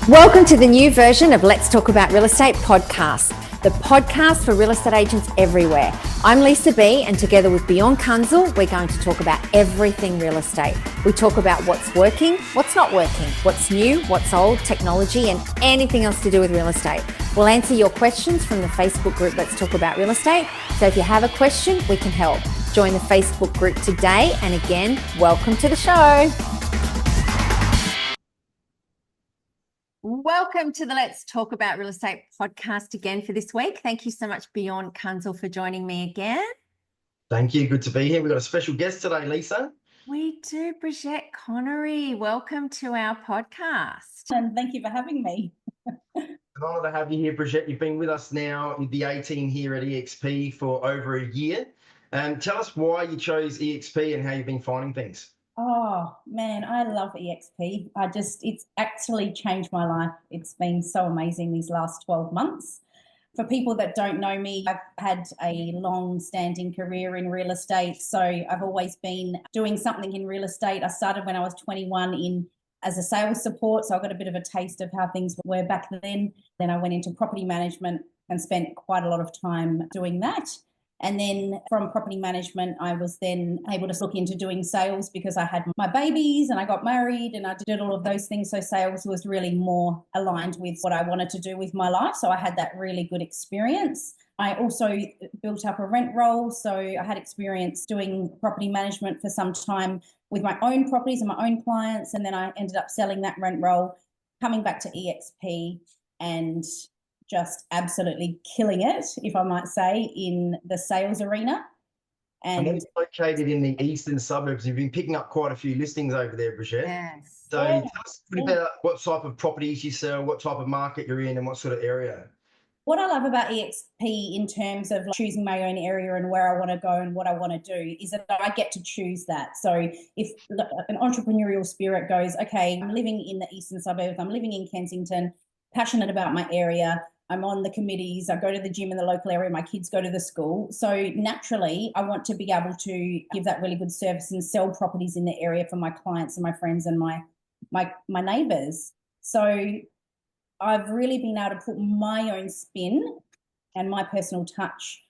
Welcome to the new version of Let's Talk About Real Estate podcast, the podcast for real estate agents everywhere. I'm Lisa B, and together with Bjorn Kunzel, we're going to talk about everything real estate. We talk about what's working, what's not working, what's new, what's old, technology, and anything else to do with real estate. We'll answer your questions from the Facebook group Let's Talk About Real Estate. So if you have a question, we can help. Join the Facebook group today, and again, welcome to the show. Welcome to the Let's Talk About Real Estate podcast again for this week. Thank you so much, Bjorn Kunzel, for joining me again. Thank you. Good to be here. We've got a special guest today, Lisa. We do, Brigette Connery. Welcome to our podcast. And thank you for having me. It's an honour to have you here, Brigette. You've been with us now with the 18 here at EXP for over a year. Tell us why you chose EXP and how you've been finding things. Oh man, I love EXP. It's actually changed my life. It's been so amazing these last 12 months. For people that don't know me, I've had a long-standing career in real estate. So I've always been doing something in real estate. I started when I was 21 as a sales support. So I got a bit of a taste of how things were back then. Then I went into property management and spent quite a lot of time doing that. And then from property management, I was then able to look into doing sales because I had my babies and I got married and I did all of those things. So sales was really more aligned with what I wanted to do with my life. So I had that really good experience. I also built up a rent roll. So I had experience doing property management for some time with my own properties and my own clients. And then I ended up selling that rent roll, coming back to EXP and just absolutely killing it, if I might say, in the sales arena. And it's located in the eastern suburbs. You've been picking up quite a few listings over there, Brigette. Yes. So tell us a bit about what type of properties you sell, what type of market you're in, and what sort of area. What I love about EXP in terms of choosing my own area and where I want to go and what I want to do is that I get to choose that. So if an entrepreneurial spirit goes, okay, I'm living in the eastern suburbs, I'm living in Kensington, passionate about my area, I'm on the committees, I go to the gym in the local area, my kids go to the school. So naturally, I want to be able to give that really good service and sell properties in the area for my clients and my friends and my neighbours. So I've really been able to put my own spin and my personal touch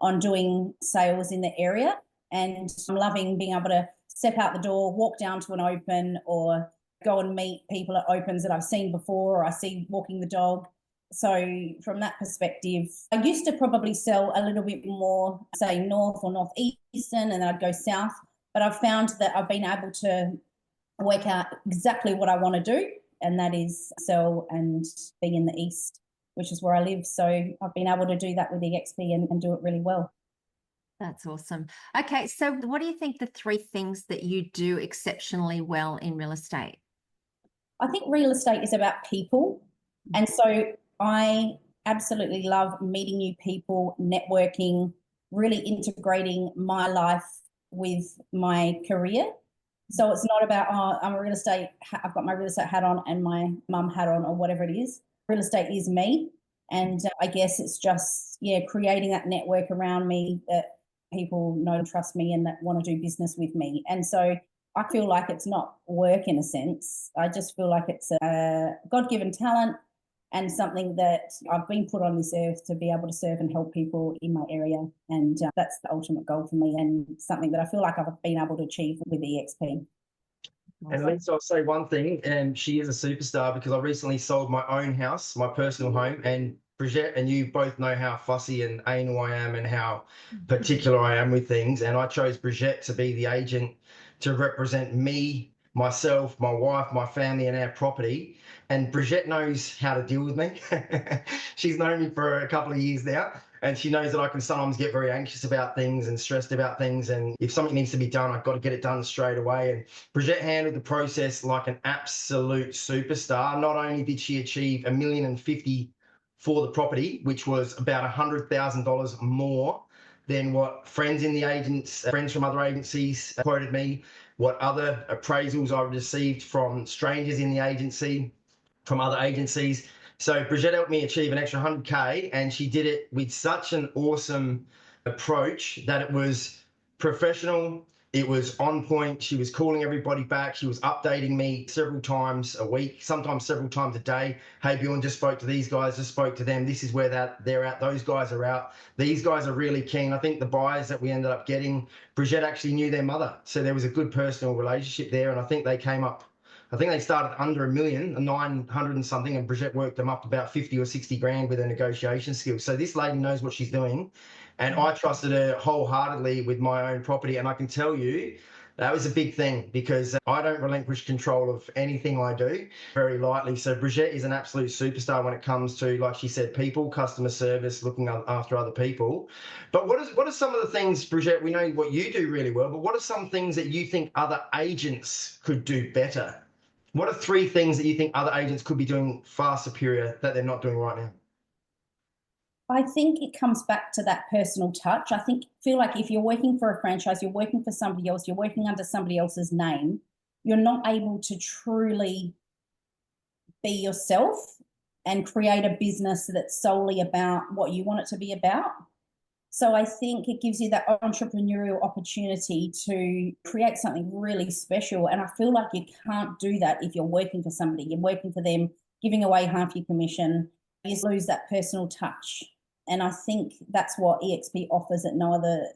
on doing sales in the area. And I'm loving being able to step out the door, walk down to an open or go and meet people at opens that I've seen before or I see walking the dog. So from that perspective, I used to probably sell a little bit more, say, north or northeastern, and then I'd go south. But I've found that I've been able to work out exactly what I want to do, and that is sell and be in the east, which is where I live. So I've been able to do that with EXP and do it really well. That's awesome. Okay, so what do you think the three things that you do exceptionally well in real estate? I think real estate is about people. And so I absolutely love meeting new people, networking, really integrating my life with my career. So it's not about, I'm a real estate, I've got my real estate hat on and my mum hat on or whatever it is. Real estate is me. And I guess it's just, creating that network around me that people know and trust me and that want to do business with me. And so I feel like it's not work in a sense. I just feel like it's a God-given talent and something that I've been put on this earth to be able to serve and help people in my area. And that's the ultimate goal for me and something that I feel like I've been able to achieve with EXP. And Lisa, I'll say one thing, and she is a superstar because I recently sold my own house, my personal home, and Brigette and you both know how fussy and anal I am and how particular I am with things. And I chose Brigette to be the agent to represent me, myself, my wife, my family, and our property. And Brigette knows how to deal with me. She's known me for a couple of years now, and she knows that I can sometimes get very anxious about things and stressed about things. And if something needs to be done, I've got to get it done straight away. And Brigette handled the process like an absolute superstar. Not only did she achieve $1,050,000 for the property, which was about $100,000 more than what friends from other agencies quoted me, what other appraisals I received from strangers in the agency, from other agencies. So Brigette helped me achieve an extra $100K, and she did it with such an awesome approach that it was professional, It was on point. She was calling everybody back. She was updating me several times a week, sometimes several times a day. Hey, Bjorn, just spoke to these guys, just spoke to them. This is where they're at. Those guys are out. These guys are really keen. I think the buyers that we ended up getting, Brigette actually knew their mother. So there was a good personal relationship there. And I think they came up, I think they started under $1 million, 900 and something, and Brigette worked them up about 50 or 60 grand with her negotiation skills. So this lady knows what she's doing. And I trusted her wholeheartedly with my own property. And I can tell you that was a big thing because I don't relinquish control of anything I do very lightly. So Brigette is an absolute superstar when it comes to, like she said, people, customer service, looking after other people. But what are some of the things, Brigette, we know what you do really well, but what are some things that you think other agents could do better? What are 3 things that you think other agents could be doing far superior that they're not doing right now? I think it comes back to that personal touch. Feel like if you're working for a franchise, you're working for somebody else, you're working under somebody else's name, you're not able to truly be yourself and create a business that's solely about what you want it to be about. So I think it gives you that entrepreneurial opportunity to create something really special. And I feel like you can't do that if you're working for somebody. You're working for them, giving away half your commission. You lose that personal touch. And I think that's what EXP offers that no other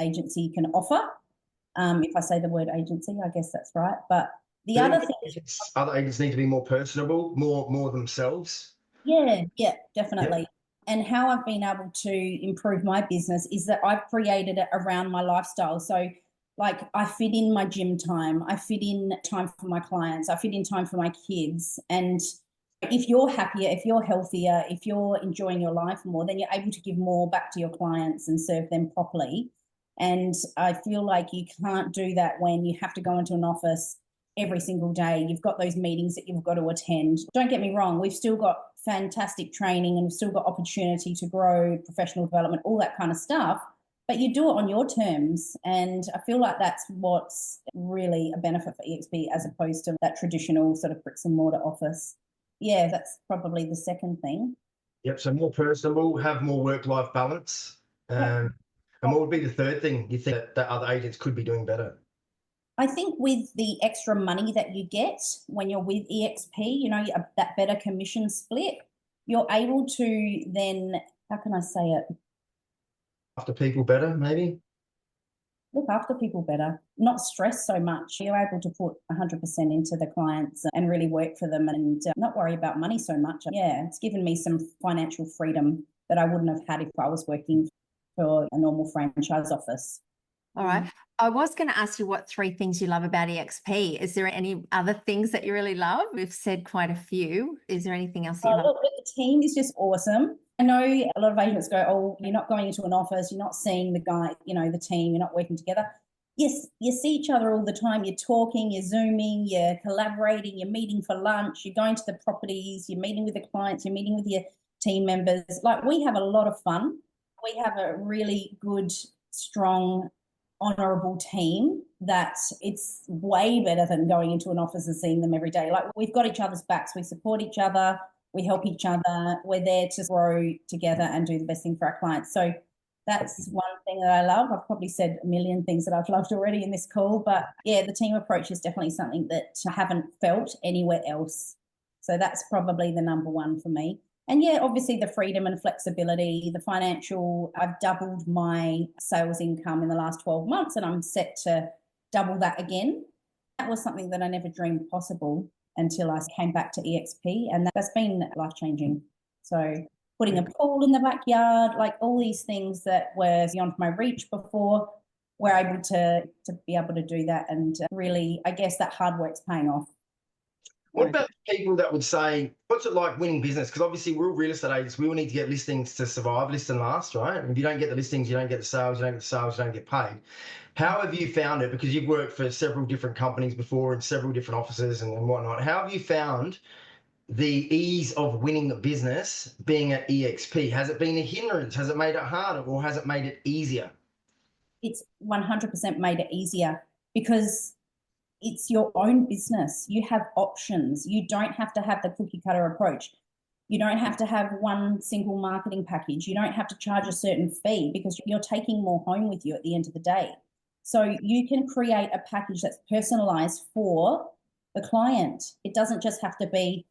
agency can offer. If I say the word agency, I guess that's right. But the other thing, other agents need to be more personable, more themselves. Yeah, definitely. Yeah. And how I've been able to improve my business is that I've created it around my lifestyle. So like I fit in my gym time, I fit in time for my clients, I fit in time for my kids. And if you're happier, if you're healthier, if you're enjoying your life more, then you're able to give more back to your clients and serve them properly. And I feel like you can't do that when you have to go into an office every single day. You've got those meetings that you've got to attend. Don't get me wrong, we've still got fantastic training and we've still got opportunity to grow, professional development, all that kind of stuff. But you do it on your terms. And I feel like that's what's really a benefit for EXP as opposed to that traditional sort of bricks and mortar office. Yeah, that's probably the second thing. Yep, so more personable, have more work-life balance. And what would be the third thing you think that other agents could be doing better? I think with the extra money that you get when you're with EXP, you know, that better commission split, you're able to then, how can I say it? After people better, maybe? Look after people better, not stress so much. You're able to put 100% into the clients and really work for them and not worry about money so much. Yeah, it's given me some financial freedom that I wouldn't have had if I was working for a normal franchise office. All right. I was going to ask you what 3 things you love about EXP. Is there any other things that you really love? We've said quite a few. Is there anything else that you love? Look, the team is just awesome. I know a lot of agents go, oh, you're not going into an office, you're not seeing the guy, you know, the team, you're not working together. Yes, you see each other all the time. You're talking, you're Zooming, you're collaborating, you're meeting for lunch, you're going to the properties, you're meeting with the clients, you're meeting with your team members. Like, we have a lot of fun. We have a really good, strong, honourable team that it's way better than going into an office and seeing them every day. Like, we've got each other's backs, we support each other, we help each other, we're there to grow together and do the best thing for our clients. So that's one thing that I love. I've probably said a million things that I've loved already in this call, but yeah, the team approach is definitely something that I haven't felt anywhere else. So that's probably the number one for me. And yeah, obviously the freedom and flexibility, the financial, I've doubled my sales income in the last 12 months and I'm set to double that again. That was something that I never dreamed possible until I came back to EXP, and that's been life-changing. So putting a pool in the backyard, like all these things that were beyond my reach before, we're able to be able to do that. And really, I guess that hard work's paying off. What about people that would say, what's it like winning business? Because obviously we're all real estate agents. We all need to get listings to survive, list and last, right? And if you don't get the listings, you don't get the sales, you don't get the sales, you don't get paid. How have you found it? Because you've worked for several different companies before in several different offices and whatnot. How have you found the ease of winning the business being at EXP? Has it been a hindrance? Has it made it harder or has it made it easier? It's 100% made it easier because it's your own business. You have options. You don't have to have the cookie cutter approach. You don't have to have one single marketing package. You don't have to charge a certain fee because you're taking more home with you at the end of the day. So you can create a package that's personalized for the client. It doesn't just have to be,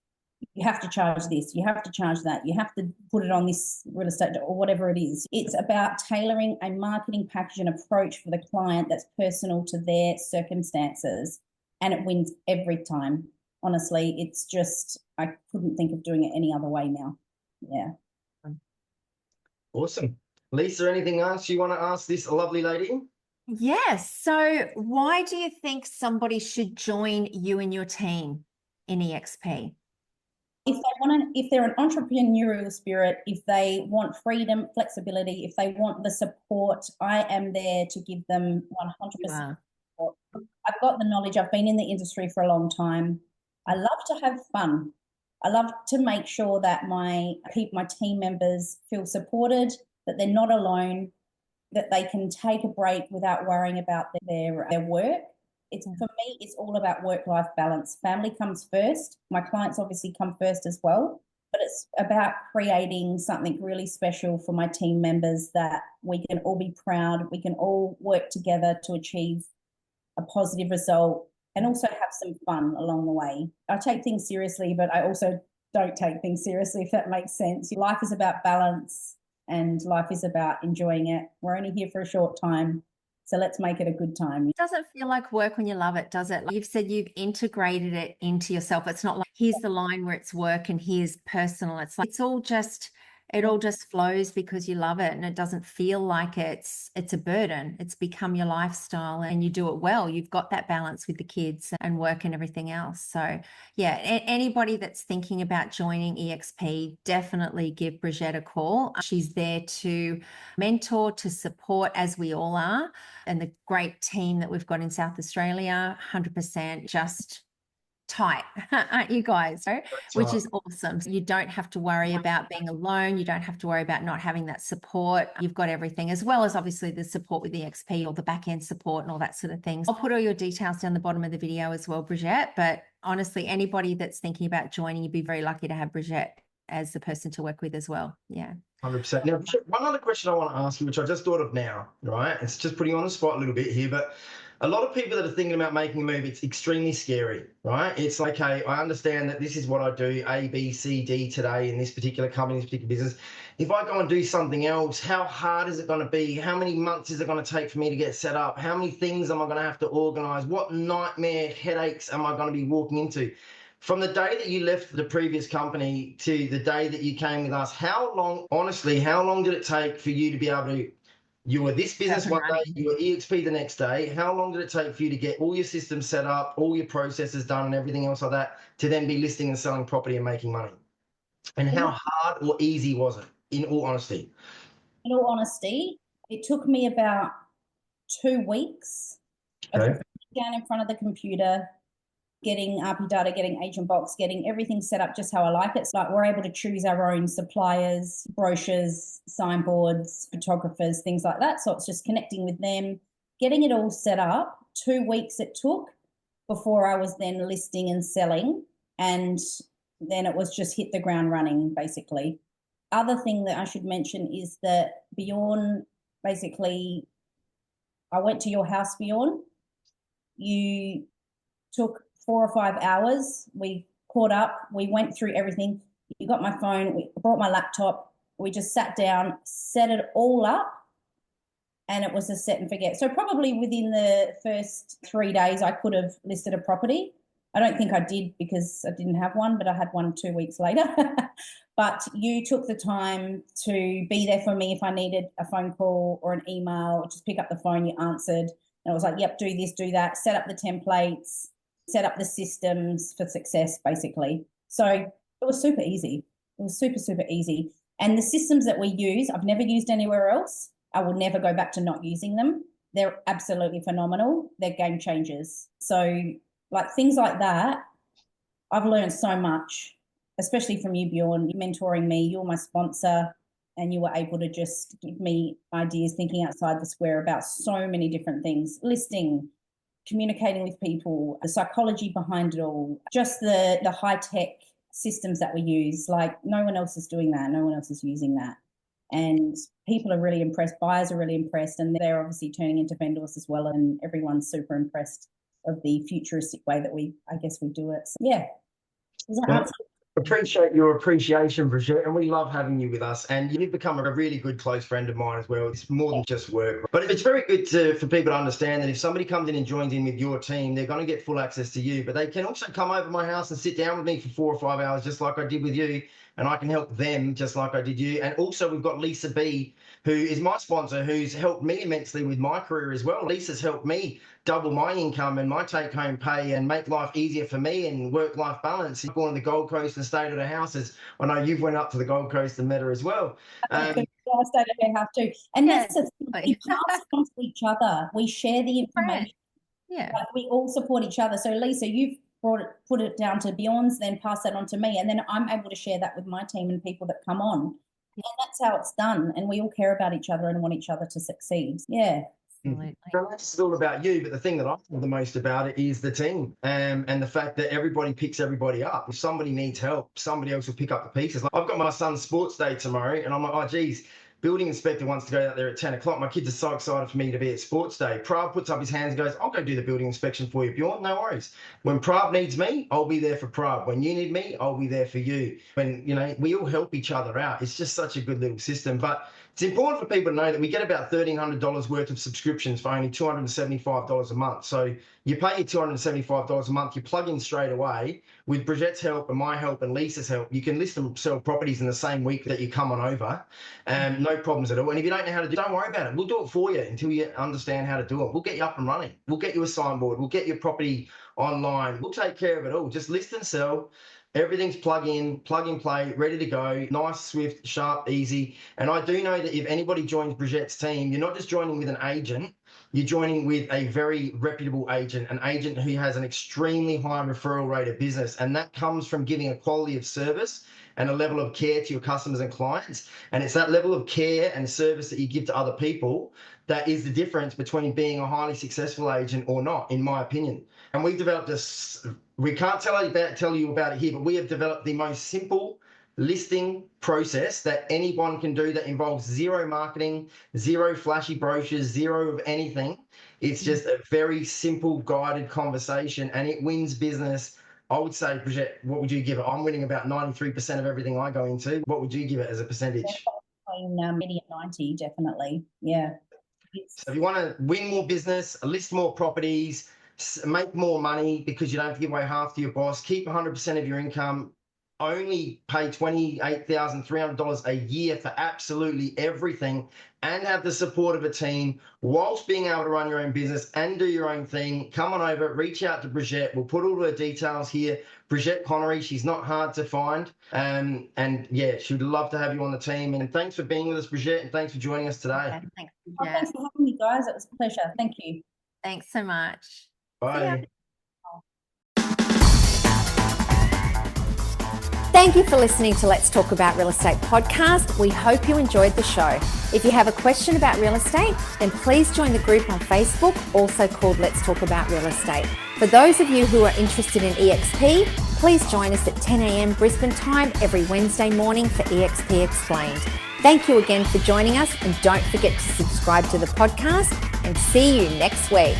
you have to charge this, you have to charge that, you have to put it on this real estate or whatever it is. It's about tailoring a marketing package and approach for the client that's personal to their circumstances, and it wins every time. Honestly, it's just, I couldn't think of doing it any other way now. Yeah. Awesome. Lisa, anything else you want to ask this lovely lady? Yes. So why do you think somebody should join you and your team in EXP? If they're an entrepreneurial spirit, if they want freedom, flexibility, if they want the support, I am there to give them 100% support. I've got the knowledge. I've been in the industry for a long time. I love to have fun. I love to make sure that my team members feel supported, that they're not alone, that they can take a break without worrying about their work. For me, it's all about work-life balance. Family comes first. My clients obviously come first as well, but it's about creating something really special for my team members that we can all be proud. We can all work together to achieve a positive result and also have some fun along the way. I take things seriously, but I also don't take things seriously, if that makes sense. Life is about balance and life is about enjoying it. We're only here for a short time. So let's make it a good time. It doesn't feel like work when you love it, does it? Like you've said, you've integrated it into yourself. It's not like here's the line where it's work and here's personal. It's like it all just flows because you love it, and it doesn't feel like it's a burden. It's become your lifestyle and you do it well. You've got that balance with the kids and work and everything else. So yeah, anybody that's thinking about joining EXP, definitely give Brigette a call. She's there to mentor, to support, as we all are. And the great team that we've got in South Australia, 100% just tight, aren't you guys? Which is awesome. So you don't have to worry about being alone. You don't have to worry about not having that support. You've got everything, as well as obviously the support with the EXP or the back end support and all that sort of things. I'll put all your details down the bottom of the video as well, Brigette. But honestly, anybody that's thinking about joining, you'd be very lucky to have Brigette as the person to work with as well. Yeah. 100%. Now, one other question I want to ask you, which I just thought of now, right? It's just putting you on the spot a little bit here, but a lot of people that are thinking about making a move, it's extremely scary, right? It's like, okay, I understand that this is what I do, A, B, C, D today in this particular company, this particular business. If I go and do something else, how hard is it going to be? How many months is it going to take for me to get set up? How many things am I going to have to organize? What nightmare headaches am I going to be walking into? From the day that you left the previous company to the day that you came with us, how long did it take for you to be able to, you were this business one day, you were EXP the next day, how long did it take for you to get all your systems set up, all your processes done and everything else like that, to then be listing and selling property and making money? And how hard or easy was it, in all honesty? In all honesty, it took me about 2 weeks of down in front of the computer, getting RP data, getting agent box, getting everything set up just how I like it. So like we're able to choose our own suppliers, brochures, signboards, photographers, things like that. So it's just connecting with them, getting it all set up. 2 weeks it took before I was then listing and selling. And then it was just hit the ground running, basically. Other thing that I should mention is that Bjorn, basically, I went to your house, Bjorn. You took 4 or 5 hours. We caught up. We went through everything. You got my phone. We brought my laptop. We just sat down, set it all up, and it was a set and forget. So probably within the first 3 days, I could have listed a property. I don't think I did because I didn't have one, but I had one 2 weeks later. But you took the time to be there for me if I needed a phone call or an email. Just pick up the phone, you answered. And I was like, yep, do this, do that. Set up the templates, set up the systems for success, basically. So it was super easy. It was super, super easy. And the systems that we use, I've never used anywhere else. I will never go back to not using them. They're absolutely phenomenal. They're game changers. So like things like that, I've learned so much, especially from you, Bjorn. You're mentoring me. You're my sponsor. And you were able to just give me ideas, thinking outside the square about so many different things, listing, communicating with people, the psychology behind it all, just the high-tech systems that we use. Like no one else is doing that. No one else is using that. And people are really impressed. Buyers are really impressed, and they're obviously turning into vendors as well. And everyone's super impressed of the futuristic way that we do it. So, yeah. Does that answer? Appreciate your appreciation, Brigette, and we love having you with us. And you've become a really good close friend of mine as well. It's more than just work, but it's very good for people to understand that if somebody comes in and joins in with your team, they're going to get full access to you, but they can also come over to my house and sit down with me for 4 or 5 hours, just like I did with you. And I can help them just like I did you. And also we've got Lisa B, who is my sponsor, who's helped me immensely with my career as well. Lisa's helped me double my income and my take-home pay and make life easier for me and work-life balance. Going to the Gold Coast and stayed at her houses. I know you've went up to the Gold Coast and met her as well. I stayed at her house too. And that's the thing, we pass it on to each other. We share the information. Yeah. Like, we all support each other. So Lisa, you've put it down to Bjorn's, then pass that on to me, and then I'm able to share that with my team and people that come on. And that's how it's done. And we all care about each other and want each other to succeed. Yeah. Absolutely. So that's all about you, but the thing that I love the most about it is the team, and the fact that everybody picks everybody up. If somebody needs help, somebody else will pick up the pieces. Like, I've got my son's sports day tomorrow, and I'm like, oh geez, building inspector wants to go out there at 10 o'clock. My kids are so excited for me to be at sports day. Prav puts up his hands and goes, I'll go do the building inspection for you, Bjorn, no worries. When Prav needs me, I'll be there for Prav. When you need me, I'll be there for you. When, we all help each other out. It's just such a good little system. But it's important for people to know that we get about $1,300 worth of subscriptions for only $275 a month. So you pay your $275 a month, you plug in straight away. With Brigette's help and my help and Lisa's help, you can list and sell properties in the same week that you come on over. No problems at all. And if you don't know how to do it, don't worry about it. We'll do it for you until you understand how to do it. We'll get you up and running. We'll get you a signboard. We'll get your property online. We'll take care of it all. Just list and sell. Everything's plug and play, ready to go. Nice, swift, sharp, easy. And I do know that if anybody joins Brigette's team, you're not just joining with an agent, you're joining with a very reputable agent, an agent who has an extremely high referral rate of business. And that comes from giving a quality of service and a level of care to your customers and clients. And it's that level of care and service that you give to other people that is the difference between being a highly successful agent or not, in my opinion. And we've developed this, we can't tell you about it here, but we have developed the most simple listing process that anyone can do that involves zero marketing, zero flashy brochures, zero of anything. It's just a very simple guided conversation, and it wins business. I would say, Brigette, what would you give it? I'm winning about 93% of everything I go into. What would you give it as a percentage? Between 80 and 90, definitely. Yeah. So if you want to win more business, list more properties, make more money because you don't have to give away half to your boss, keep 100% of your income, only pay $28,300 a year for absolutely everything, and have the support of a team whilst being able to run your own business and do your own thing, come on over, reach out to Brigette. We'll put all her details here. Brigette Connery, she's not hard to find. And yeah, she'd love to have you on the team. And thanks for being with us, Brigette, and thanks for joining us today. Okay, thanks, Oh, thanks for having me, guys. It was a pleasure. Thank you. Thanks so much. Bye. Thank you for listening to Let's Talk About Real Estate podcast. We hope you enjoyed the show. If you have a question about real estate, then please join the group on Facebook, also called Let's Talk About Real Estate. For those of you who are interested in EXP, please join us at 10 a.m. Brisbane time every Wednesday morning for EXP Explained. Thank you again for joining us, and don't forget to subscribe to the podcast, and see you next week.